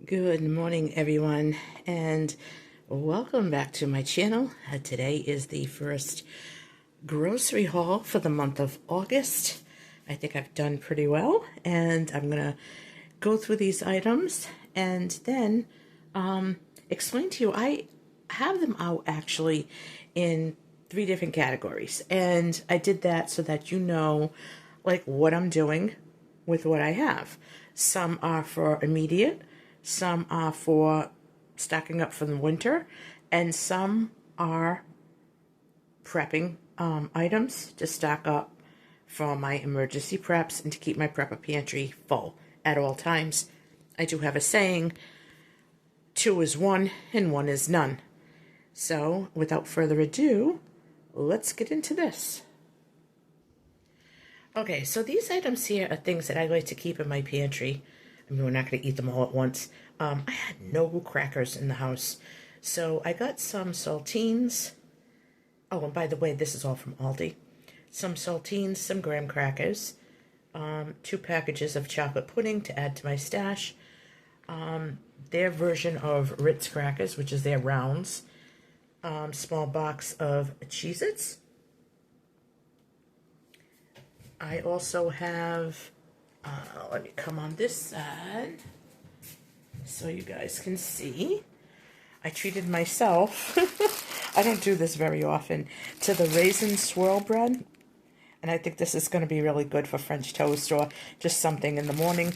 Good morning, everyone, and welcome back to my channel. Today is the first grocery haul for the month of August. I think I've done pretty well, and I'm going to go through these items and then explain to you. I have them out actually in 3 different categories, and I did that so that you know like what I'm doing with what I have. Some are for immediate, some are for stocking up for the winter, and some are prepping items to stock up for my emergency preps and to keep my prepper pantry full at all times. I do have a saying, 2 is 1 and 1 is none. So without further ado, let's get into this. Okay, so these items here are things that I like to keep in my pantry. I mean, we're not going to eat them all at once. I had no crackers in the house, so I got some saltines. Oh, and by the way, this is all from Aldi. Some saltines, some graham crackers, 2 packages of chocolate pudding to add to my stash, their version of Ritz crackers, which is their rounds, small box of Cheez-Its. I also have, let me come on this side so you guys can see. I treated myself, I don't do this very often, to the raisin swirl bread. And I think this is going to be really good for French toast or just something in the morning.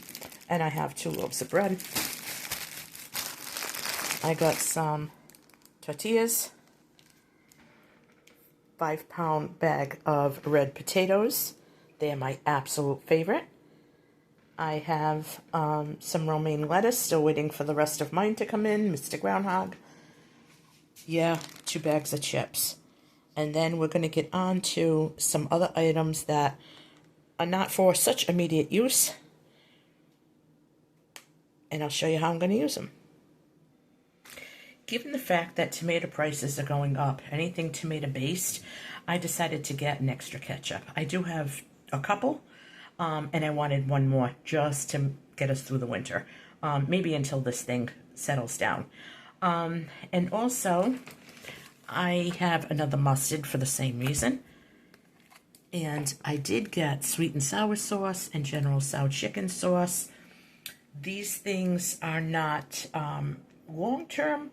And I have 2 loaves of bread. I got some tortillas, 5-pound bag of red potatoes. They're my absolute favorite. I have some romaine lettuce, still waiting for the rest of mine to come in, Mr. Groundhog. Yeah, 2 bags of chips. And then we're going to get on to some other items that are not for such immediate use. And I'll show you how I'm going to use them. Given the fact that tomato prices are going up, anything tomato based, I decided to get an extra ketchup. I do have a couple, and I wanted one more just to get us through the winter, maybe until this thing settles down. And also, I have another mustard for the same reason. And I did get sweet and sour sauce and General Tso chicken sauce. These things are not long-term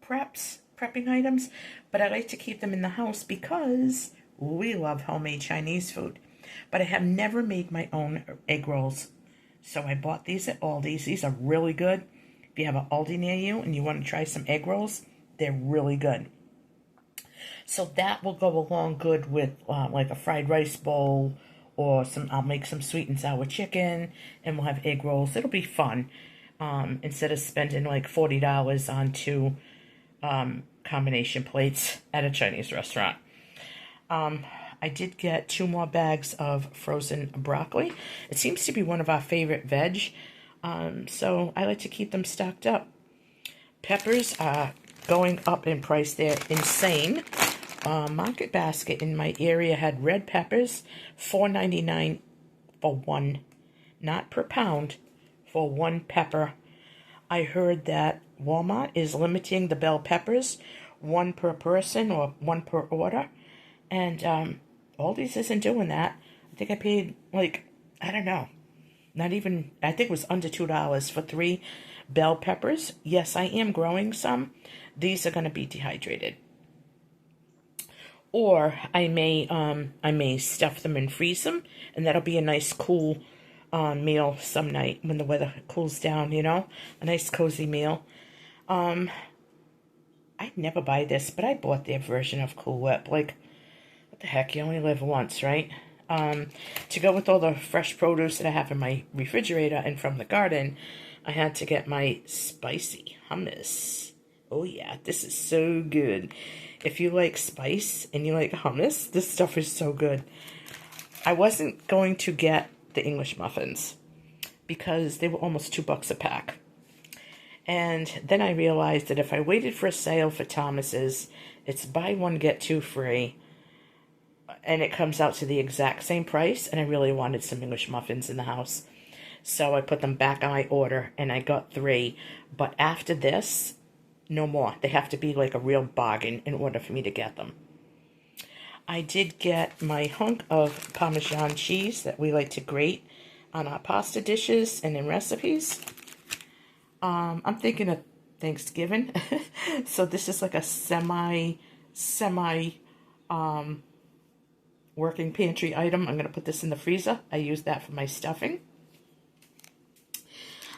prepping items, but I like to keep them in the house because we love homemade Chinese food. But I have never made my own egg rolls. So I bought these at Aldi's. These are really good. If you have an Aldi near you and you want to try some egg rolls, they're really good. So that will go along good with like a fried rice bowl or I'll make some sweet and sour chicken and we'll have egg rolls. It'll be fun instead of spending like $40 on 2 combination plates at a Chinese restaurant. I did get 2 more bags of frozen broccoli. It seems to be one of our favorite veg, so I like to keep them stocked up. Peppers are going up in price. They're insane. Market Basket in my area had red peppers, $4.99 for 1, not per pound, for 1 pepper. I heard that Walmart is limiting the bell peppers, 1 per person or 1 per order, and Aldi's isn't doing that. I think I paid like, I don't know, not even, I think it was under $2 for 3 bell peppers. Yes, I am growing some. These are going to be dehydrated. Or I may stuff them and freeze them, and that'll be a nice cool meal some night when the weather cools down, you know? A nice cozy meal. I'd never buy this, but I bought their version of Cool Whip. Like, what the heck, you only live once, right? To go with all the fresh produce that I have in my refrigerator and from the garden, I had to get my spicy hummus. Oh yeah, this is so good. If you like spice and you like hummus, this stuff is so good. I wasn't going to get the English muffins because they were almost $2 a pack. And then I realized that if I waited for a sale for Thomas's, it's buy 1, get 2 free. And it comes out to the exact same price, and I really wanted some English muffins in the house. So I put them back on my order, and I got 3. But after this, no more. They have to be like a real bargain in order for me to get them. I did get my hunk of Parmesan cheese that we like to grate on our pasta dishes and in recipes. I'm thinking of Thanksgiving. So this is like a semi working pantry item. I'm going to put this in the freezer. I use that for my stuffing.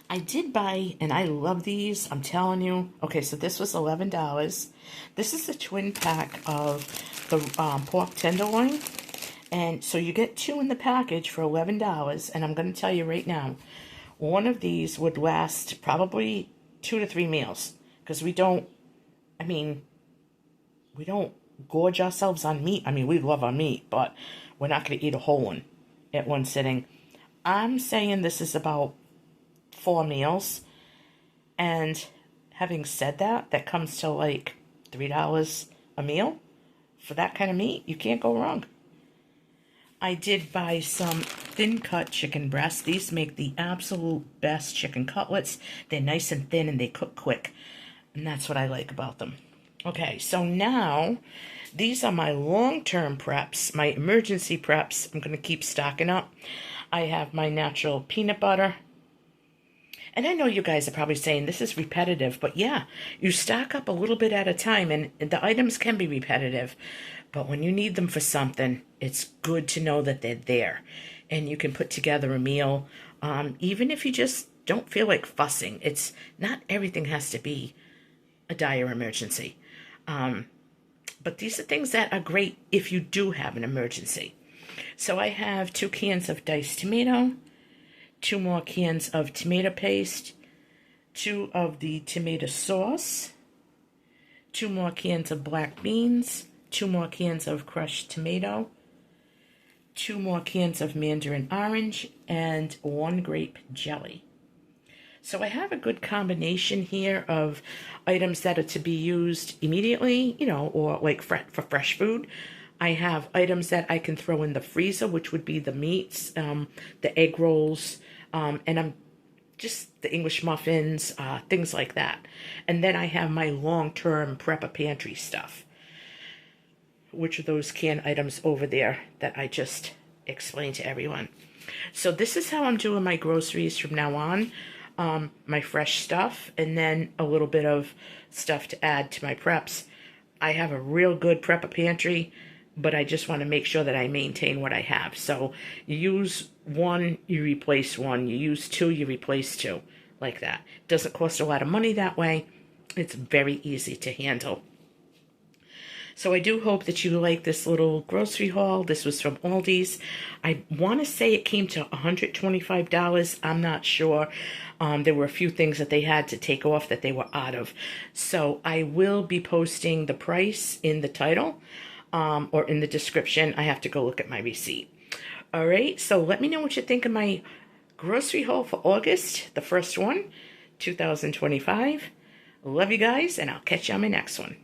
I did buy, and I love these, I'm telling you. Okay, so this was $11. This is a twin pack of the pork tenderloin. And so you get 2 in the package for $11. And I'm going to tell you right now, one of these would last probably 2 to 3 meals. Because we don't gorge ourselves on meat. I mean, we love our meat, but we're not going to eat a whole one at one sitting. I'm saying this is about 4 meals. And having said that, that comes to like $3 a meal. For that kind of meat, you can't go wrong. I did buy some thin cut chicken breasts. These make the absolute best chicken cutlets. They're nice and thin and they cook quick. And that's what I like about them. Okay, so now these are my long-term preps, my emergency preps. I'm going to keep stocking up. I have my natural peanut butter. And I know you guys are probably saying this is repetitive, but yeah, you stock up a little bit at a time, and the items can be repetitive. But when you need them for something, it's good to know that they're there. And you can put together a meal, even if you just don't feel like fussing. It's not everything has to be a dire emergency. But these are things that are great if you do have an emergency. So I have 2 cans of diced tomato, 2 more cans of tomato paste, 2 of the tomato sauce, 2 more cans of black beans, 2 more cans of crushed tomato, 2 more cans of mandarin orange, and 1 grape jelly. So I have a good combination here of items that are to be used immediately, or like for fresh food. I have items that I can throw in the freezer, which would be the meats, the egg rolls, and I'm just the English muffins, things like that. And then I have my long-term prepper pantry stuff, which are those canned items over there that I just explained to everyone. So this is how I'm doing my groceries from now on. My fresh stuff, and then a little bit of stuff to add to my preps. I have a real good prepper pantry, but I just want to make sure that I maintain what I have. So you use 1, you replace 1. You use 2, you replace 2. Like that. Doesn't cost a lot of money that way. It's very easy to handle. So I do hope that you like this little grocery haul. This was from Aldi's. I want to say it came to $125. I'm not sure. There were a few things that they had to take off that they were out of. So I will be posting the price in the title or in the description. I have to go look at my receipt. All right, so let me know what you think of my grocery haul for August, the first one, 2025. Love you guys, and I'll catch you on my next one.